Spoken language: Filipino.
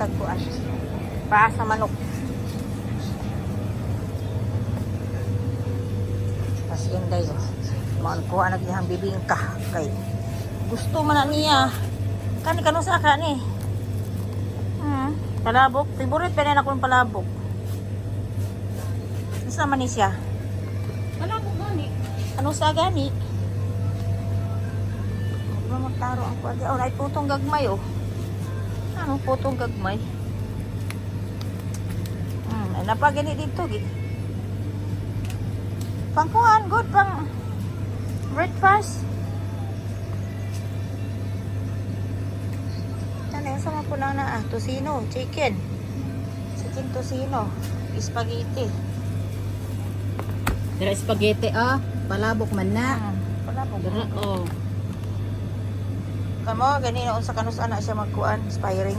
tag kuan. Paa sa manok. As in dayo. Maon kuha na gihang bibingka kay gusto man na niya. Kani kanu sa kani. Palabok, favorite pa rin ako ng palabok. Isa man ni siya. Palabok gani. Ano sa gani? Magtaro ang kuwagi. Oh, ay putong gagmay oh. Ano putong gagmay? Ay napagani dito gi. Pangkuhan good pang breakfast. Ano yung sama po na tosino, chicken tosino, spaghetti. Dira spaghetti palabok man na. Palabok. Dira Kamo gani na unsa kanus ana siya magkuan, inspiring.